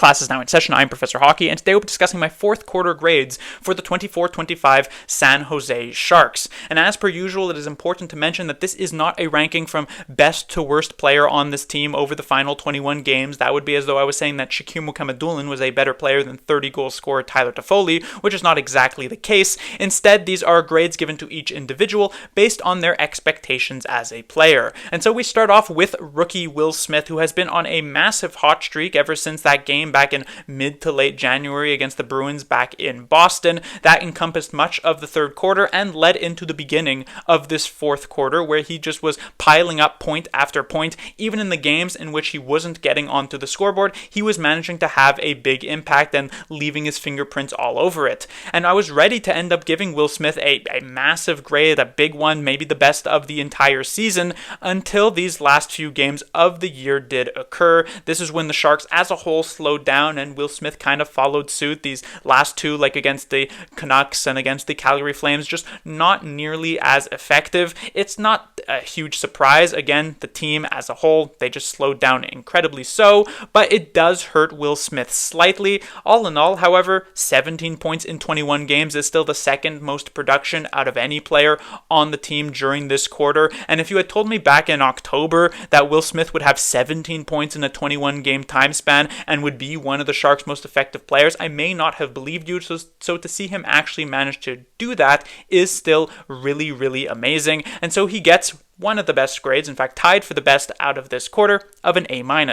Class is now in session. I'm Professor Hockey, and today we'll be discussing my fourth quarter grades for the 24-25 San Jose Sharks. And as per usual, it is important to mention that this is not a ranking from best to worst player on this team over the final 21 games. That would be as though I was saying that Shakir Mukhamadullin was a better player than 30-goal scorer Tyler Toffoli, which is not exactly the case. Instead, these are grades given to each individual based on their expectations as a player. And so we start off with rookie Will Smith, who has been on a massive hot streak ever since that game back in mid to late January against the Bruins back in Boston. That encompassed much of the third quarter and led into the beginning of this fourth quarter, where he just was piling up point after point. Even in the games in which he wasn't getting onto the scoreboard, he was managing to have a big impact and leaving his fingerprints all over it. And I was ready to end up giving Will Smith a massive grade, a big one, maybe the best of the entire season, until these last few games of the year did occur. This is when the Sharks as a whole slowed down, and Will Smith kind of followed suit. These last two, like against the Canucks and against the Calgary Flames, just not nearly as effective. It's not a huge surprise. Again, the team as a whole, they just slowed down incredibly so, but it does hurt Will Smith slightly. All in all, however, 17 points in 21 games is still the second most production out of any player on the team during this quarter. And if you had told me back in October that Will Smith would have 17 points in a 21 game time span and would be one of the Sharks' most effective players, I may not have believed you. So to see him actually manage to do that is still really, really amazing. And so he gets one of the best grades, in fact tied for the best out of this quarter, of an A-.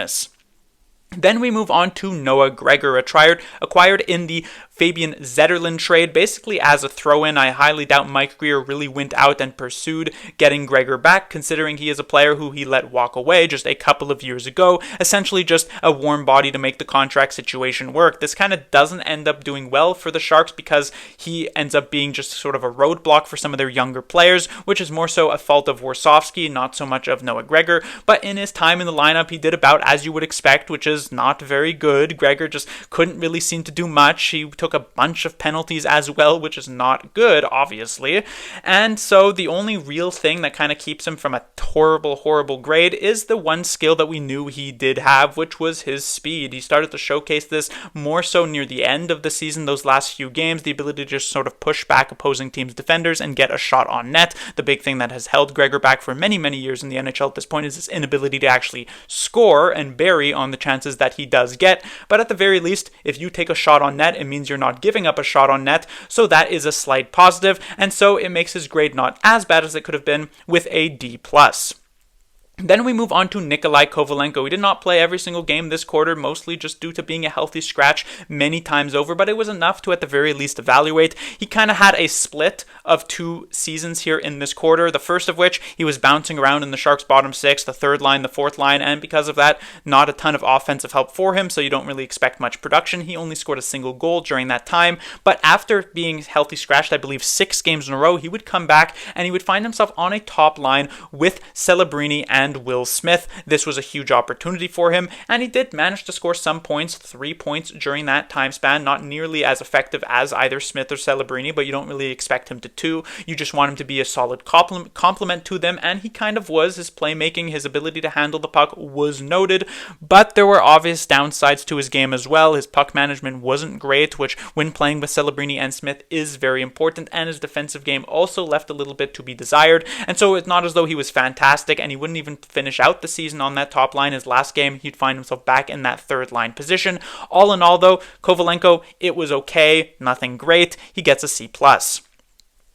Then we move on to Noah Gregor, acquired in the Fabian Zetterlund trade, basically as a throw-in. I highly doubt Mike Grier really went out and pursued getting Gregor back, considering he is a player who he let walk away just a couple of years ago, essentially just a warm body to make the contract situation work. This kind of doesn't end up doing well for the Sharks because he ends up being just sort of a roadblock for some of their younger players, which is more so a fault of Warsofsky, not so much of Noah Gregor. But in his time in the lineup, he did about as you would expect, which is not very good. Gregor just couldn't really seem to do much. He took a bunch of penalties as well, which is not good, obviously. And so the only real thing that kind of keeps him from a horrible grade is the one skill that we knew he did have, which was his speed. He started to showcase this more so near the end of the season, those last few games, the ability to just sort of push back opposing teams' defenders and get a shot on net. The big thing that has held Gregor back for many years in the NHL at this point is his inability to actually score and bury on the chances that he does get. But at the very least, if you take a shot on net, it means you're not giving up a shot on net, so that is a slight positive, and so it makes his grade not as bad as it could have been, with a D+. Then we move on to Nikolai Kovalenko. He did not play every single game this quarter, mostly just due to being a healthy scratch many times over, but it was enough to at the very least evaluate. He kind of had a split of two seasons here in this quarter, the first of which he was bouncing around in the Sharks' bottom six, the third line, the fourth line, and because of that, not a ton of offensive help for him, so you don't really expect much production. He only scored a single goal during that time, but after being healthy scratched, I believe 6 games in a row, he would come back and he would find himself on a top line with Celebrini and Will Smith. This was a huge opportunity for him, and he did manage to score some points, 3 points during that time span, not nearly as effective as either Smith or Celebrini, but you don't really expect him to do. You just want him to be a solid complement to them, and he kind of was. His playmaking, his ability to handle the puck was noted, but there were obvious downsides to his game as well. His puck management wasn't great, which when playing with Celebrini and Smith is very important, and his defensive game also left a little bit to be desired, and so it's not as though he was fantastic, and he wouldn't even finish out the season on that top line. His last game, he'd find himself back in that third line position. All in all, though, Kovalenko, it was okay, nothing great. He gets a C+.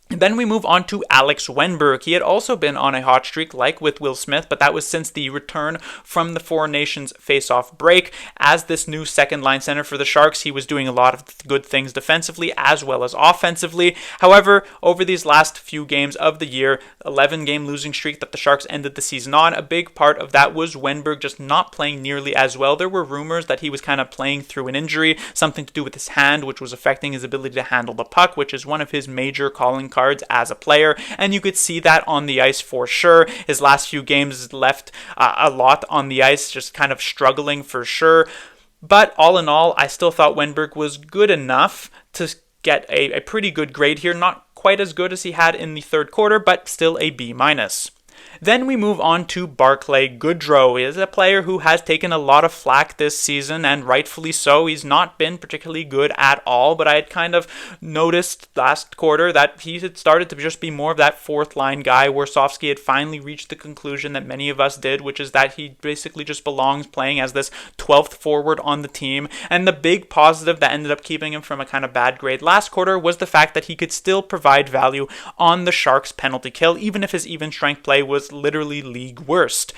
Then we move on to Alex Wennberg. He had also been on a hot streak like with Will Smith, but that was since the return from the Four Nations face-off break. As this new second-line center for the Sharks, he was doing a lot of good things defensively as well as offensively. However, over these last few games of the year, 11-game losing streak that the Sharks ended the season on, a big part of that was Wennberg just not playing nearly as well. There were rumors that he was kind of playing through an injury, something to do with his hand, which was affecting his ability to handle the puck, which is one of his major calling cards as a player, and you could see that on the ice for sure. His last few games left a lot on the ice, just kind of struggling for sure. But all in all, I still thought Wennberg was good enough to get a pretty good grade here. Not quite as good as he had in the third quarter, but still a B-. Then we move on to Barclay Goodrow. He is a player who has taken a lot of flack this season, and rightfully so. He's not been particularly good at all, but I had kind of noticed last quarter that he had started to just be more of that fourth line guy. Warsofsky had finally reached the conclusion that many of us did, which is that he basically just belongs playing as this 12th forward on the team. And the big positive that ended up keeping him from a kind of bad grade last quarter was the fact that he could still provide value on the Sharks' penalty kill, even if his even strength play was literally league worst.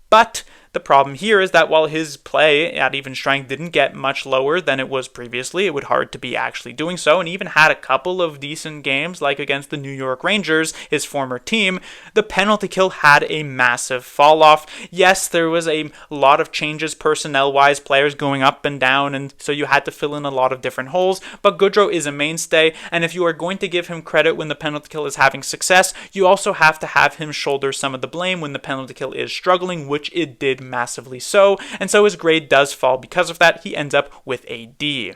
But the problem here is that while his play at even strength didn't get much lower than it was previously, it would hard to be actually doing so, and even had a couple of decent games like against the New York Rangers, his former team, the penalty kill had a massive fall off. Yes, there was a lot of changes personnel-wise, players going up and down, and so you had to fill in a lot of different holes, but Goodrow is a mainstay, and if you are going to give him credit when the penalty kill is having success, you also have to have him shoulder some of the blame when the penalty kill is struggling, which it did massively so, and so his grade does fall because of that. He ends up with a D.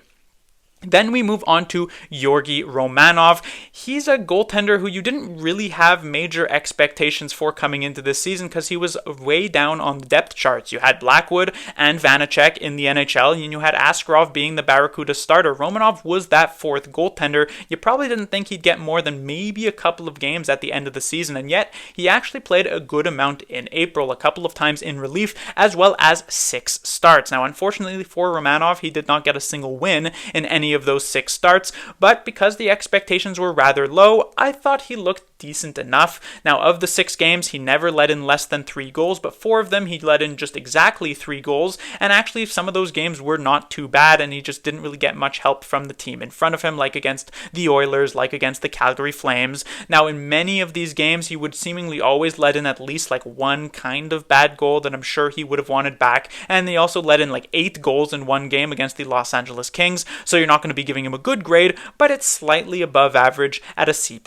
Then we move on to Georgi Romanov. He's a goaltender who you didn't really have major expectations for coming into this season because he was way down on the depth charts. You had Blackwood and Vanacek in the NHL, and you had Askarov being the Barracuda starter. Romanov was that fourth goaltender. You probably didn't think he'd get more than maybe a couple of games at the end of the season, and yet he actually played a good amount in April, a couple of times in relief, as well as 6 starts. Now, unfortunately for Romanov, he did not get a single win in any of those 6 starts, but because the expectations were rather low, I thought he looked decent enough. Now, of the 6 games, he never let in less than 3 goals, but 4 of them he let in just exactly 3 goals, and actually some of those games were not too bad, and he just didn't really get much help from the team in front of him, like against the Oilers, like against the Calgary Flames. Now, in many of these games, he would seemingly always let in at least like one kind of bad goal that I'm sure he would have wanted back, and he also let in like 8 goals in one game against the Los Angeles Kings, so you're not going to be giving him a good grade, but it's slightly above average at a C+.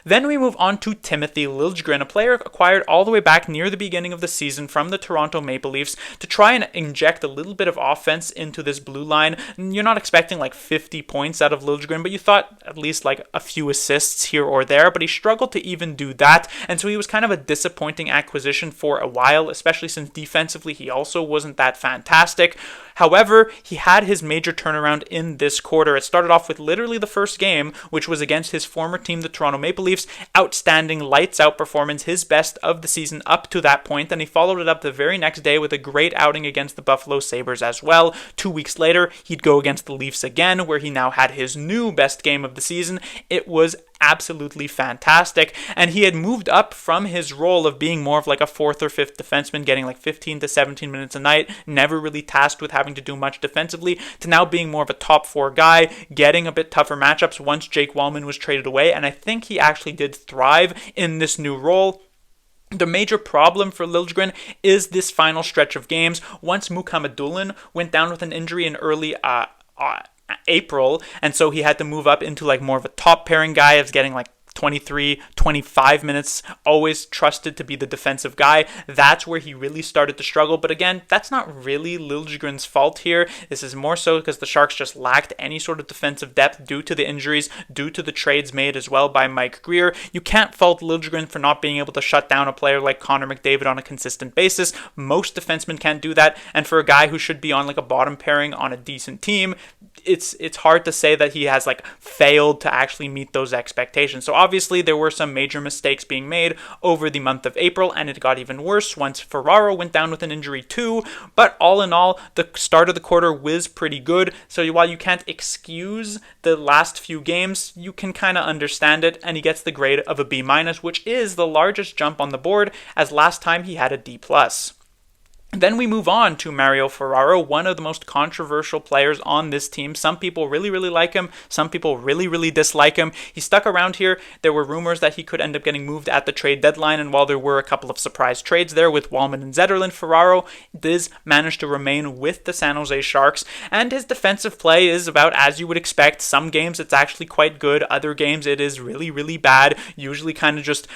Then we move on to Timothy Liljegren, a player acquired all the way back near the beginning of the season from the Toronto Maple Leafs to try and inject a little bit of offense into this blue line. You're not expecting like 50 points out of Liljegren, but you thought at least like a few assists here or there, but he struggled to even do that, and so he was kind of a disappointing acquisition for a while, especially since defensively he also wasn't that fantastic. However, he had his major turnaround in this quarter. It started off with literally the first game, which was against his former team, the Toronto Maple Leafs. Outstanding lights out performance, his best of the season up to that point, and he followed it up the very next day with a great outing against the Buffalo Sabres as well. 2 weeks later, he'd go against the Leafs again, where he now had his new best game of the season. It was absolutely fantastic, and he had moved up from his role of being more of like a 4th or 5th defenseman, getting like 15 to 17 minutes a night, never really tasked with having to do much defensively, to now being more of a top 4 guy, getting a bit tougher matchups once Jake Wallman was traded away, and I think he actually did thrive in this new role. The major problem for Liljegren is this final stretch of games. Once Mukhamadullin went down with an injury in early April, and so he had to move up into like more of a top pairing guy. Of getting like 23, 25 minutes, always trusted to be the defensive guy. That's where he really started to struggle. But again, that's not really Liljegren's fault here. This is more so because the Sharks just lacked any sort of defensive depth due to the injuries, due to the trades made as well by Mike Grier. You can't fault Liljegren for not being able to shut down a player like Connor McDavid on a consistent basis. Most defensemen can't do that, and for a guy who should be on like a bottom pairing on a decent team, it's hard to say that he has like failed to actually meet those expectations. So obviously there were some major mistakes being made over the month of April, and it got even worse once Ferraro went down with an injury too. But all in all, the start of the quarter was pretty good. So while you can't excuse the last few games, you can kind of understand it, and he gets the grade of a B-, which is the largest jump on the board, as last time he had a D+. Then we move on to Mario Ferraro, one of the most controversial players on this team. Some people really, really like him. Some people really, really dislike him. He stuck around here. There were rumors that he could end up getting moved at the trade deadline, and while there were a couple of surprise trades there with Wallman and Zetterlund, Ferraro does manage to remain with the San Jose Sharks, and his defensive play is about as you would expect. Some games it's actually quite good. Other games it is really, really bad, usually kind of just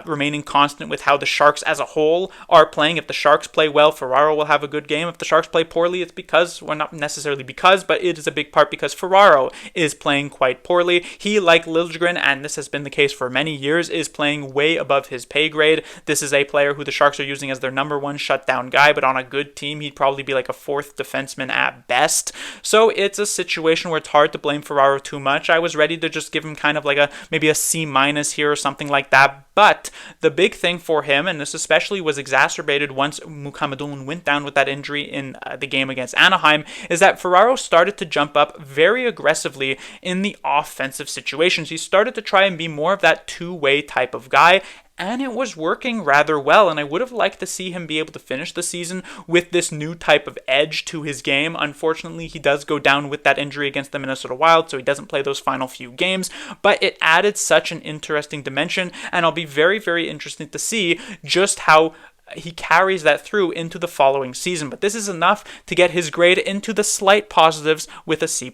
remaining constant with how the Sharks as a whole are playing. If the Sharks play well, Ferraro will have a good game. If the Sharks play poorly, it's because, well, not necessarily because, but it is a big part because Ferraro is playing quite poorly. He, like Liljegren, and this has been the case for many years, is playing way above his pay grade. This is a player who the Sharks are using as their number one shutdown guy, but on a good team, he'd probably be like a fourth defenseman at best. So it's a situation where it's hard to blame Ferraro too much. I was ready to just give him kind of like maybe a C- here or something like that. But the big thing for him, and this especially was exacerbated once Mukhamadullin went down with that injury in the game against Anaheim, is that Ferraro started to jump up very aggressively in the offensive situations. He started to try and be more of that two-way type of guy, and it was working rather well, and I would have liked to see him be able to finish the season with this new type of edge to his game. Unfortunately, he does go down with that injury against the Minnesota Wild, so he doesn't play those final few games, but it added such an interesting dimension, and I'll be very, very interested to see just how he carries that through into the following season. But this is enough to get his grade into the slight positives with a C+.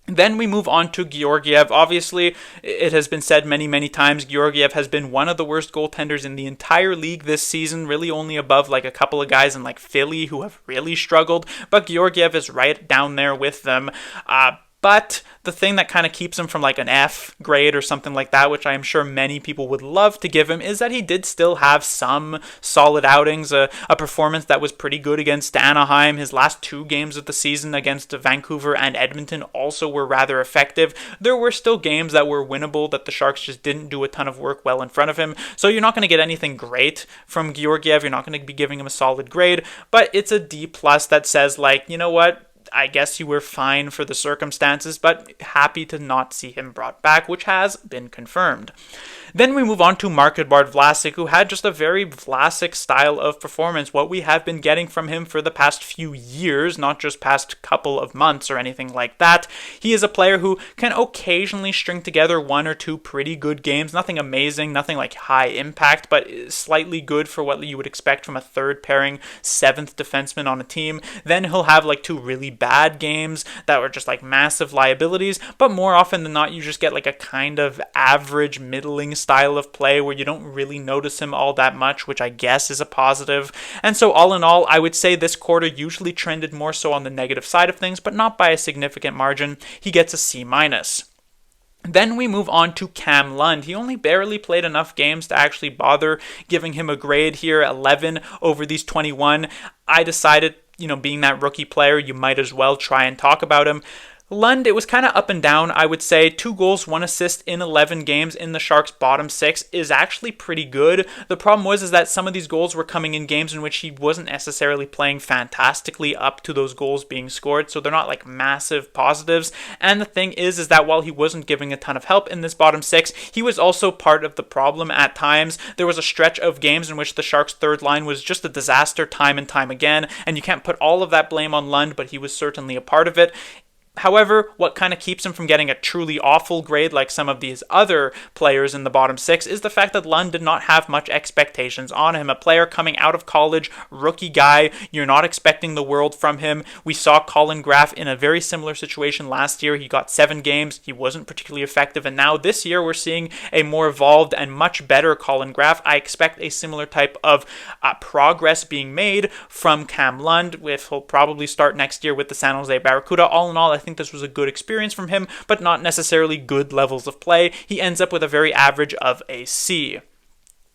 Then we move on to Georgiev. Obviously, it has been said many, many times, Georgiev has been one of the worst goaltenders in the entire league this season, really only above like a couple of guys in like Philly who have really struggled, but Georgiev is right down there with them. But the thing that kind of keeps him from like an F grade or something like that, which I am sure many people would love to give him, is that he did still have some solid outings, a performance that was pretty good against Anaheim. His last two games of the season against Vancouver and Edmonton also were rather effective. There were still games that were winnable that the Sharks just didn't do a ton of work well in front of him. So you're not going to get anything great from Georgiev. You're not going to be giving him a solid grade, but it's a D+ that says like, you know what? I guess you were fine for the circumstances, but happy to not see him brought back, which has been confirmed. Then we move on to Marc-Edouard Vlasic, who had just a very Vlasic style of performance, what we have been getting from him for the past few years, not just past couple of months or anything like that. He is a player who can occasionally string together one or two pretty good games, nothing amazing, nothing like high impact, but slightly good for what you would expect from a third pairing, seventh defenseman on a team. Then he'll have like two really bad games that were just like massive liabilities, but more often than not, you just get like a kind of average, middling style of play where you don't really notice him all that much, which I guess is a positive. And so all in all, I would say this quarter usually trended more so on the negative side of things, but not by a significant margin. He gets a C-. Then we move on to Cam Lund. He only barely played enough games to actually bother giving him a grade here, 11 over these 21. I decided, being that rookie player, you might as well try and talk about him. Lund, it was kind of up and down, I would say. 2 goals, 1 assist in 11 games in the Sharks' bottom 6 is actually pretty good. The problem was that some of these goals were coming in games in which he wasn't necessarily playing fantastically up to those goals being scored, so they're not like massive positives. And the thing is that while he wasn't giving a ton of help in this bottom 6, he was also part of the problem at times. There was a stretch of games in which the Sharks' third line was just a disaster time and time again, and you can't put all of that blame on Lund, but he was certainly a part of it. However, what kind of keeps him from getting a truly awful grade like some of these other players in the bottom 6 is the fact that Lund did not have much expectations on him. A player coming out of college, rookie guy, you're not expecting the world from him. We saw Colin Graf in a very similar situation last year. He got 7 games. He wasn't particularly effective. And now this year we're seeing a more evolved and much better Colin Graf. I expect a similar type of progress being made from Cam Lund. He'll probably start next year with the San Jose Barracuda. All in all, I think this was a good experience from him, but not necessarily good levels of play. He ends up with a very average of a C.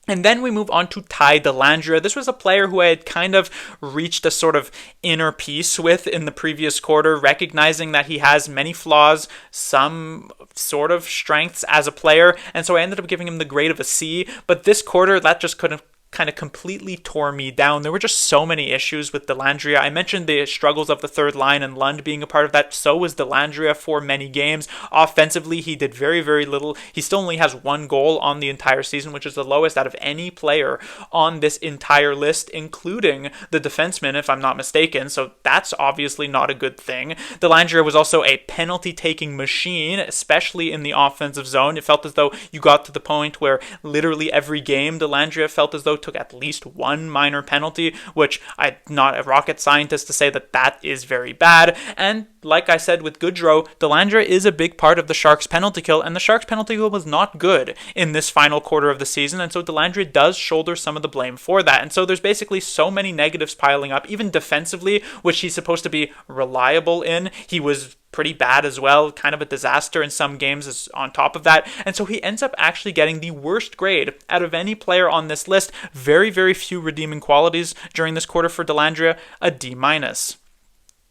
And then we move on to Ty Dellandrea. This was a player who I had kind of reached a sort of inner peace with in the previous quarter, recognizing that he has many flaws, some sort of strengths as a player, and so I ended up giving him the grade of a C, but this quarter that just couldn't kind of completely tore me down. There were just so many issues with Dellandrea. I mentioned the struggles of the third line and Lund being a part of that. So was Dellandrea for many games. Offensively, he did very, very little. He still only has 1 goal on the entire season, which is the lowest out of any player on this entire list, including the defenseman, if I'm not mistaken. So that's obviously not a good thing. Dellandrea was also a penalty-taking machine, especially in the offensive zone. It felt as though you got to the point where literally every game Dellandrea felt as though took at least one minor penalty, which I'm not a rocket scientist to say that that is very bad. And like I said with Goodrow, Dellandrea is a big part of the Sharks' penalty kill, and the Sharks' penalty kill was not good in this final quarter of the season, and so Dellandrea does shoulder some of the blame for that. And so there's basically so many negatives piling up, even defensively, which he's supposed to be reliable in. He was pretty bad as well, kind of a disaster in some games on top of that. And so he ends up actually getting the worst grade out of any player on this list. Very, very few redeeming qualities during this quarter for Dellandrea, a D-.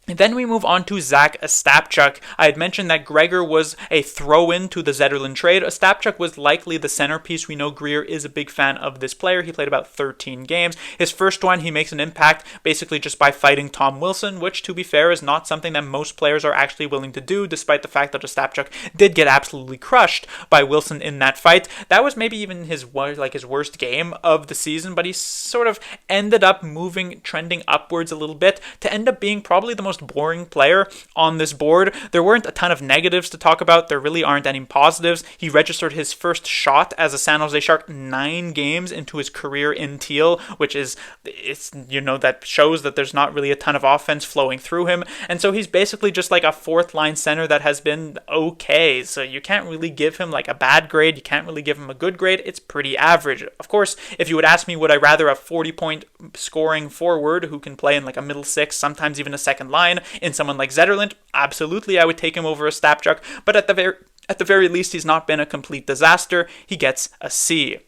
Then we move on to Zach Ostapchuk. I had mentioned that Gregor was a throw-in to the Zetterlund trade. Ostapchuk was likely the centerpiece. We know Greer is a big fan of this player. He played about 13 games. His first one, he makes an impact basically just by fighting Tom Wilson, which, to be fair, is not something that most players are actually willing to do, despite the fact that Ostapchuk did get absolutely crushed by Wilson in that fight. That was maybe even his worst game of the season, but he sort of ended up trending upwards a little bit to end up being probably the most boring player on this board. There weren't a ton of negatives to talk about. There really aren't any positives. He registered his first shot as a San Jose Shark 9 games into his career in Teal, which is, that shows that there's not really a ton of offense flowing through him. And so he's basically just like a fourth line center that has been okay. So you can't really give him like a bad grade. You can't really give him a good grade. It's pretty average. Of course, if you would ask me, would I rather a 40-point scoring forward who can play in like a middle six, sometimes even a second line, in someone like Zetterlund? Absolutely, I would take him over Ostapchuk, but at the very least, he's not been a complete disaster. He gets a C.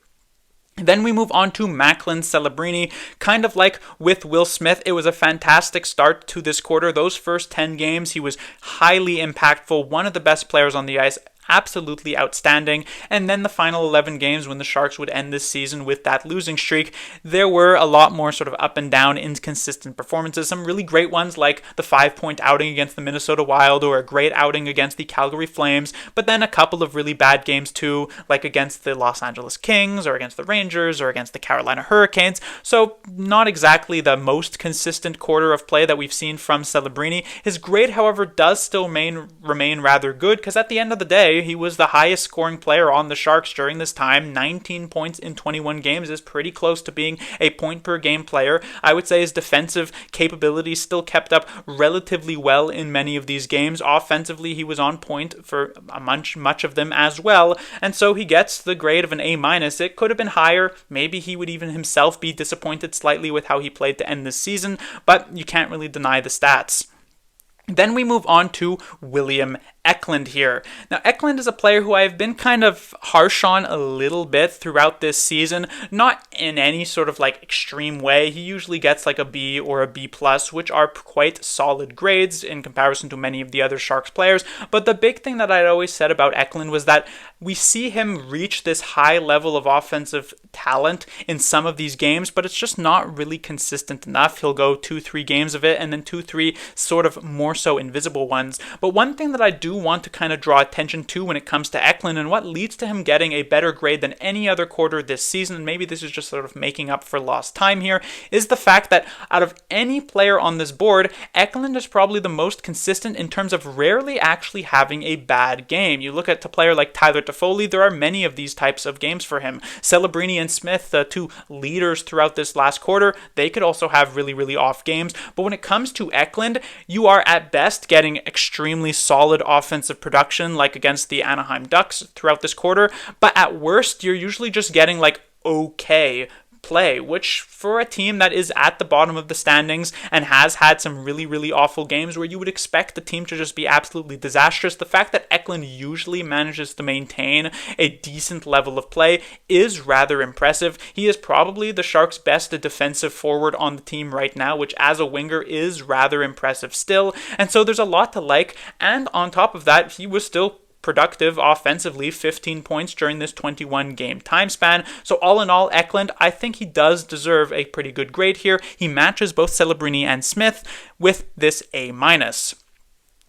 Then we move on to Macklin Celebrini. Kind of like with Will Smith, it was a fantastic start to this quarter. Those first 10 games, he was highly impactful, one of the best players on the ice, absolutely outstanding. And then the final 11 games, when the Sharks would end this season with that losing streak, there were a lot more sort of up and down, inconsistent performances. Some really great ones like the 5-point outing against the Minnesota Wild, or a great outing against the Calgary Flames, but then a couple of really bad games too, like against the Los Angeles Kings, or against the Rangers, or against the Carolina Hurricanes. So not exactly the most consistent quarter of play that we've seen from Celebrini. His grade, however, does still remain rather good, because at the end of the day, he was the highest scoring player on the Sharks during this time. 19 points in 21 games is pretty close to being a point per game player. I would say his defensive capabilities still kept up relatively well in many of these games. Offensively, he was on point for much of them as well, and so he gets the grade of an A-. It could have been higher. Maybe he would even himself be disappointed slightly with how he played to end this season, but you can't really deny the stats. Then we move on to William Eklund here. Now, Eklund is a player who I've been kind of harsh on a little bit throughout this season, not in any sort of like extreme way. He usually gets like a B or a B+, which are quite solid grades in comparison to many of the other Sharks players. But the big thing that I'd always said about Eklund was that we see him reach this high level of offensive talent in some of these games, but it's just not really consistent enough. He'll go 2-3 games of it, and then 2-3 sort of more so invisible ones. But one thing that I do want to kind of draw attention to when it comes to Eklund, and what leads to him getting a better grade than any other quarter this season, and maybe this is just sort of making up for lost time here, is the fact that out of any player on this board, Eklund is probably the most consistent in terms of rarely actually having a bad game. You look at a player like Tyler Toffoli, there are many of these types of games for him. Celebrini and Smith, the two leaders throughout this last quarter, they could also have really, really off games. But when it comes to Eklund, you are at best getting extremely solid offensive production, like against the Anaheim Ducks throughout this quarter, but at worst, you're usually just getting like okay play, which for a team that is at the bottom of the standings and has had some really, really awful games where you would expect the team to just be absolutely disastrous, the fact that Eklund usually manages to maintain a decent level of play is rather impressive. He is probably the Sharks' best defensive forward on the team right now, which as a winger is rather impressive still, and so there's a lot to like, and on top of that, he was still productive offensively, 15 points during this 21 game time span. So all in all, Eklund, I think he does deserve a pretty good grade here. He matches both Celebrini and Smith with this A-.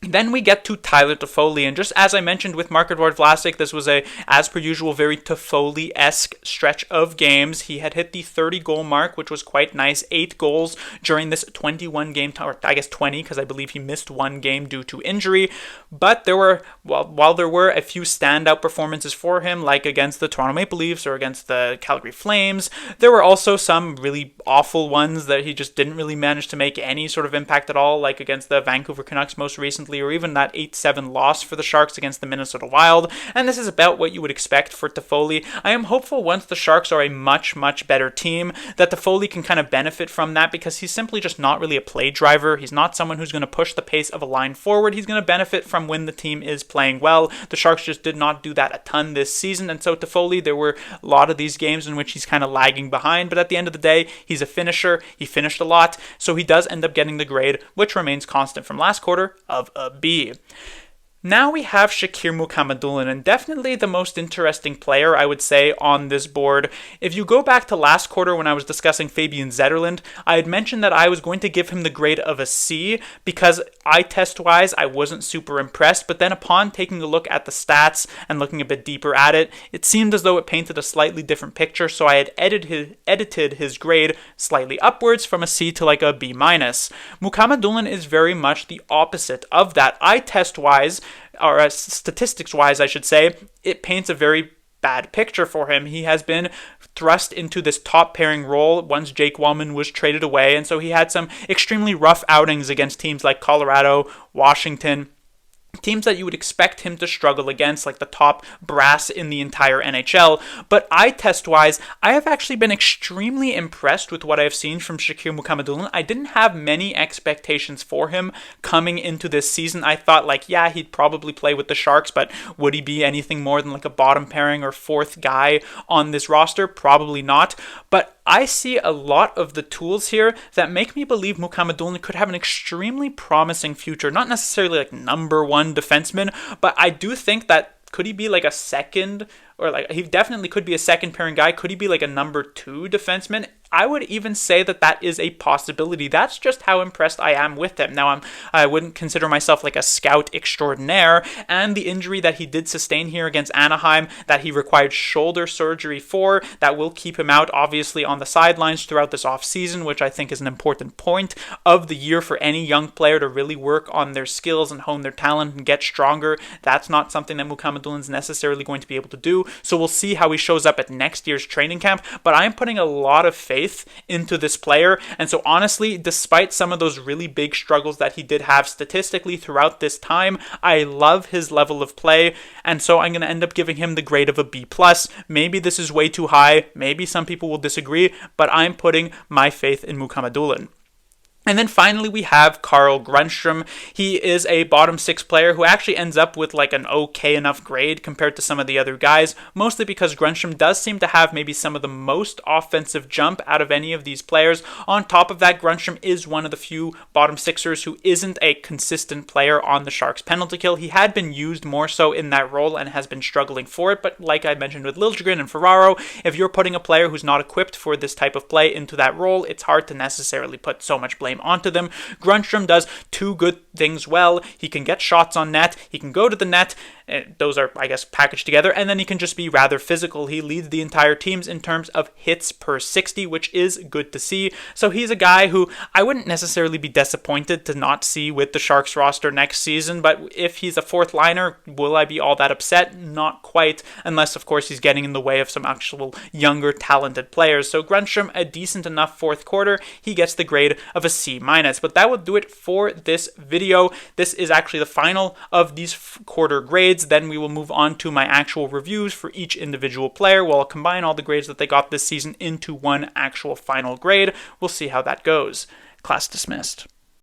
Then we get to Tyler Toffoli, and just as I mentioned with Marc-Edouard Vlasic, this was a, as per usual, very Toffoli-esque stretch of games. He had hit the 30-goal mark, which was quite nice. 8 goals during this 21-game, or I guess 20, because I believe he missed one game due to injury. But there were, while there were a few standout performances for him, like against the Toronto Maple Leafs or against the Calgary Flames, there were also some really awful ones that he just didn't really manage to make any sort of impact at all, like against the Vancouver Canucks most recently, or even that 8-7 loss for the Sharks against the Minnesota Wild. And this is about what you would expect for Toffoli. I am hopeful once the Sharks are a much, much better team that Toffoli can kind of benefit from that, because he's simply just not really a play driver. He's not someone who's going to push the pace of a line forward. He's going to benefit from when the team is playing well. The Sharks just did not do that a ton this season, and so Toffoli, there were a lot of these games in which he's kind of lagging behind, but at the end of the day, he's a finisher. He finished a lot, so he does end up getting the grade, which remains constant from last quarter, of a B. Now we have Shakir Mukhamadullin, and definitely the most interesting player, I would say, on this board. If you go back to last quarter when I was discussing Fabian Zetterlund, I had mentioned that I was going to give him the grade of a C because eye test-wise, I wasn't super impressed, but then upon taking a look at the stats and looking a bit deeper at it, it seemed as though it painted a slightly different picture, so I had edited his grade slightly upwards from a C to like a B-. Mukhamadullin is very much the opposite of that. Eye test-wise, or statistics-wise, I should say, it paints a very bad picture for him. He has been thrust into this top pairing role once Jake Wellman was traded away, and so he had some extremely rough outings against teams like Colorado, Washington, teams that you would expect him to struggle against, like the top brass in the entire NHL. But eye test-wise, I have actually been extremely impressed with what I've seen from Shakir Mukhamadullin. I didn't have many expectations for him coming into this season. I thought, like, yeah, he'd probably play with the Sharks, but would he be anything more than like a bottom pairing or fourth guy on this roster? Probably not. But I see a lot of the tools here that make me believe Mukhamadullin could have an extremely promising future. Not necessarily like number one defenseman, but I do think that could he be like a second, or like he definitely could be a second pairing guy. Could he be like a number 2 defenseman? I would even say that that is a possibility. That's just how impressed I am with him. Now, I wouldn't consider myself like a scout extraordinaire, and the injury that he did sustain here against Anaheim, that he required shoulder surgery for, that will keep him out, obviously, on the sidelines throughout this offseason, which I think is an important point of the year for any young player to really work on their skills and hone their talent and get stronger. That's not something that Mukhamadulin's necessarily going to be able to do, so we'll see how he shows up at next year's training camp, but I'm putting a lot of faith into this player. And so honestly, despite some of those really big struggles that he did have statistically throughout this time, I love his level of play, and so I'm going to end up giving him the grade of a B+. Maybe this is way too high, maybe some people will disagree, but I'm putting my faith in Mukhamadullin. And then finally we have Carl Grundstrom. He is a bottom 6 player who actually ends up with like an okay enough grade compared to some of the other guys, mostly because Grundstrom does seem to have maybe some of the most offensive jump out of any of these players. On top of that, Grundstrom is one of the few bottom 6ers who isn't a consistent player on the Sharks penalty kill. He had been used more so in that role and has been struggling for it, but like I mentioned with Liljegren and Ferraro, if you're putting a player who's not equipped for this type of play into that role, it's hard to necessarily put so much blame onto them. Grundstrom does 2 good things well. He can get shots on net, he can go to the net, those are, I guess, packaged together, and then he can just be rather physical. He leads the entire teams in terms of hits per 60, which is good to see. So he's a guy who I wouldn't necessarily be disappointed to not see with the Sharks roster next season, but if he's a 4th liner, will I be all that upset? Not quite, unless of course he's getting in the way of some actual younger talented players. So Grundstrom, a decent enough 4th quarter, he gets the grade of a C-. But that will do it for this video. This is actually the final of these quarter grades. Then we will move on to my actual reviews for each individual player. We'll combine all the grades that they got this season into one actual final grade. We'll see how that goes. Class dismissed.